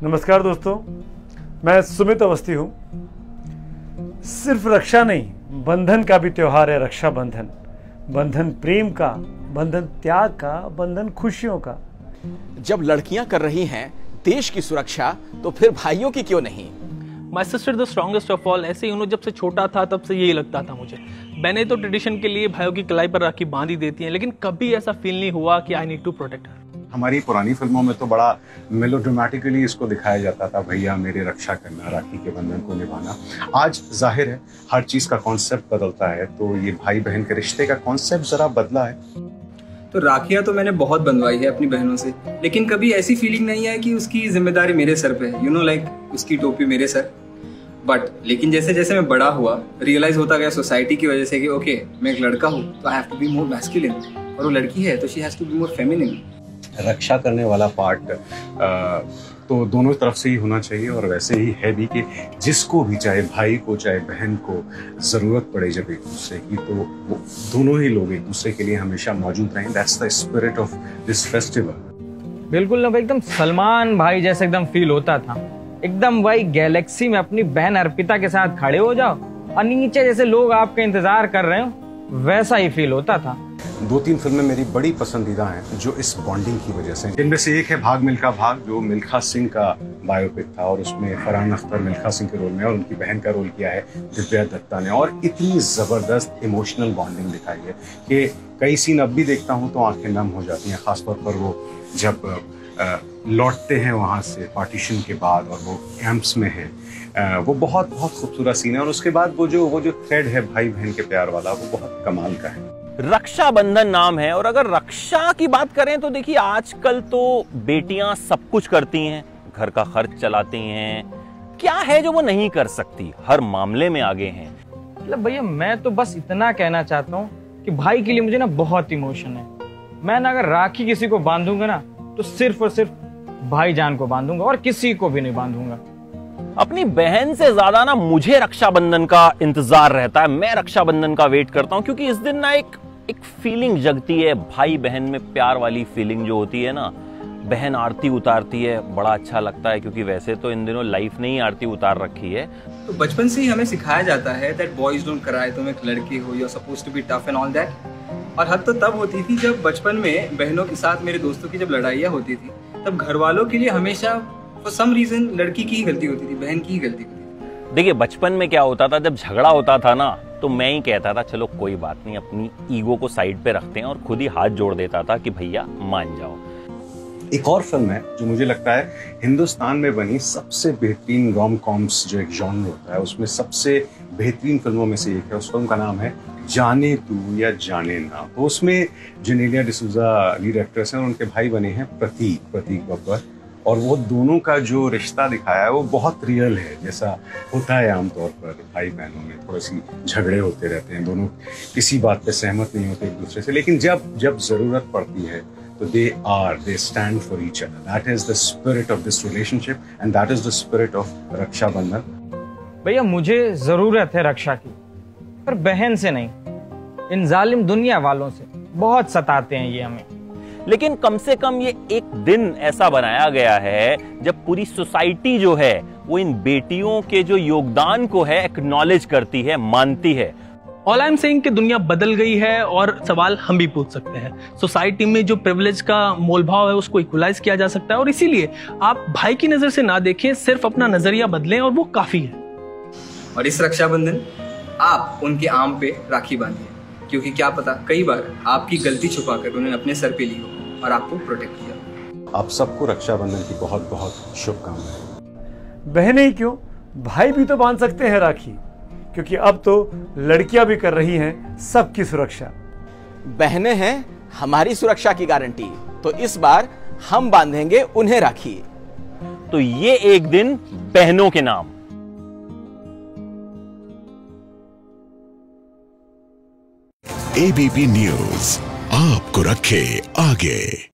नमस्कार दोस्तों, मैं सुमित अवस्थी हूँ। सिर्फ रक्षा नहीं, बंधन का भी त्योहार है रक्षाबंधन। बंधन प्रेम का, बंधन त्याग का, बंधन खुशियों का। जब लड़कियां कर रही हैं देश की सुरक्षा, तो फिर भाइयों की क्यों नहीं? My sister the strongest of all. ऐसे ही जब से छोटा था तब से यही लगता था मुझे। बहनें तो ट्रेडिशन के लिए भाइयों की कलाई पर राखी बांध ही देती हैं, लेकिन कभी ऐसा फील नहीं हुआ कि I need to protect her. हमारी पुरानी फिल्मों में तो बड़ा मेलोड्रामेटिकली इसको दिखाया जाता था, भैया मेरी रक्षा करना, राखी के बंधन को निभाना। आज जाहिर है हर चीज का कॉन्सेप्ट बदलता है, तो ये भाई बहन के रिश्ते का कॉन्सेप्ट जरा बदला है। तो राखियां तो मैंने बहुत बंधवाई है अपनी बहनों से, लेकिन कभी ऐसी फीलिंग नहीं है कि उसकी जिम्मेदारी मेरे सर पे है, लाइक उसकी टोपी मेरे सर। लेकिन जैसे जैसे मैं बड़ा हुआ, रियलाइज होता गया सोसाइटी की वजह से कि ओके, मैं एक लड़का हूँ तो I have to be more masculine, और वो लड़की है तो she has to be more feminine. रक्षा करने वाला पार्ट तो दोनों तरफ से ही होना चाहिए, और वैसे ही है भी कि जिसको भी, चाहे भाई को चाहे बहन को, ज़रूरत पड़े जब एक दूसरे की, तो वो दोनों ही लोग एक दूसरे के लिए हमेशा मौजूद रहें। That's the spirit of this festival. बिल्कुल ना, एकदम सलमान भाई जैसे एकदम फील होता था। एकदम वही गैलेक्सी में अपनी बहन अर्पिता के साथ खड़े हो जाओ और नीचे जैसे लोग आपका इंतजार कर रहे हो, वैसा ही फील होता था। 2-3 फिल्में मेरी बड़ी पसंदीदा हैं जो इस बॉन्डिंग की वजह से। इनमें से एक है भाग मिल्खा भाग, जो मिल्खा सिंह का बायोपिक था, और उसमें फरहान अख्तर मिल्खा सिंह के रोल में और उनकी बहन का रोल किया है दिव्या दत्ता ने। और इतनी ज़बरदस्त इमोशनल बॉन्डिंग दिखाई है कि कई सीन अब भी देखता हूँ तो आंखें नम हो जाती हैं। खासतौर पर वो जब लौटते हैं वहाँ से पार्टीशन के बाद और वो कैंप्स में है, वो बहुत खूबसूरत सीन है। और उसके बाद वो जो थ्रेड है भाई बहन के प्यार वाला, वो बहुत कमाल का है। रक्षाबंधन नाम है, और अगर रक्षा की बात करें तो देखिए आजकल तो बेटियां सब कुछ करती हैं, घर का खर्च चलाती हैं। क्या है जो वो नहीं कर सकती? हर मामले में आगे हैं। मतलब भैया मैं तो बस इतना कहना चाहता हूँ कि भाई के लिए मुझे ना बहुत इमोशन है। मैं ना अगर राखी किसी को बांधूंगा ना, तो सिर्फ और सिर्फ भाईजान को बांधूंगा और किसी को भी नहीं बांधूंगा। अपनी बहन से ज्यादा ना मुझे रक्षाबंधन का इंतजार रहता है। मैं रक्षाबंधन का वेट करता हूँ, क्योंकि इस दिन ना एक फीलिंग जगती है, भाई बहन में प्यार वाली फीलिंग जो होती है ना। बहन आरती उतारती है, बड़ा अच्छा लगता है, क्योंकि वैसे तो इन दिनों लाइफ ने ही आरती उतार रखी है। तो बचपन से ही हमें सिखाया जाता है दैट बॉयज डोंट क्राई, तुम एक लड़के हो, you are supposed to be tough and all that. और हद तो तब होती थी जब बचपन में बहनों के साथ मेरे दोस्तों की जब लड़ाइयाँ होती थी, तब घर वालों के लिए हमेशा फॉर सम रीजन लड़की की ही गलती होती थी, बहन की ही गलती होती थी। देखिए बचपन में क्या होता था, जब झगड़ा होता था ना, तो मैं ही कहता था चलो कोई बात नहीं, अपनी ईगो को साइड पे रखते हैं, और खुद ही हाथ जोड़ देता था कि भैया मान जाओ। एक और फिल्म है जो मुझे लगता है हिंदुस्तान में बनी सबसे बेहतरीन रोम कॉम्स जो एक जॉनर होता है, उसमें सबसे बेहतरीन फिल्मों में से एक है। उस फिल्म का नाम है जाने तू या जाने ना। तो उसमें जेनेलिया डिसूजा लीड एक्ट्रेस हैं, और उनके भाई बने हैं प्रतीक बब्बर। और वो दोनों का जो रिश्ता दिखाया है वो बहुत रियल है, जैसा होता है आमतौर पर भाई बहनों में। थोड़ी सी झगड़े होते रहते हैं, दोनों किसी बात पे सहमत नहीं होते एक दूसरे से, लेकिन जब जरूरत पड़ती है तो they stand for each other. That is the spirit of this relationship, and that is the spirit of Rakshabandhan. भैया मुझे जरूरत है रक्षा की, पर बहन से नहीं, इन जालिम दुनिया वालों से। बहुत सताते हैं ये हमें। लेकिन कम से कम ये एक दिन ऐसा बनाया गया है जब पूरी सोसाइटी जो है वो इन बेटियों के जो योगदान को है एक्नॉलेज करती है, मानती है। ऑल आई एम सेइंग कि दुनिया बदल गई है, और सवाल हम भी पूछ सकते हैं। सोसाइटी में जो प्रिविलेज का मोलभाव है उसको इक्वलाइज किया जा सकता है, और इसीलिए आप भाई की नजर से ना देखें, सिर्फ अपना नजरिया बदलें और वो काफी है। और इस रक्षाबंधन आप उनके आम पे राखी बांधिए, क्योंकि क्या पता कई बार आपकी गलती छुपाकर उन्होंने अपने सर पे ली हो और आपको प्रोटेक्ट किया। आप सबको रक्षाबंधन की बहुत शुभकामनाएं। बहनें ही क्यों, भाई भी तो बांध सकते हैं राखी, क्योंकि अब तो लड़कियां भी कर रही हैं सबकी सुरक्षा। बहनें हैं हमारी सुरक्षा की गारंटी, तो इस बार हम बांधेंगे उन्हें राखी। तो ये एक दिन बहनों के नाम। एबीपी न्यूज आपको रखे आगे।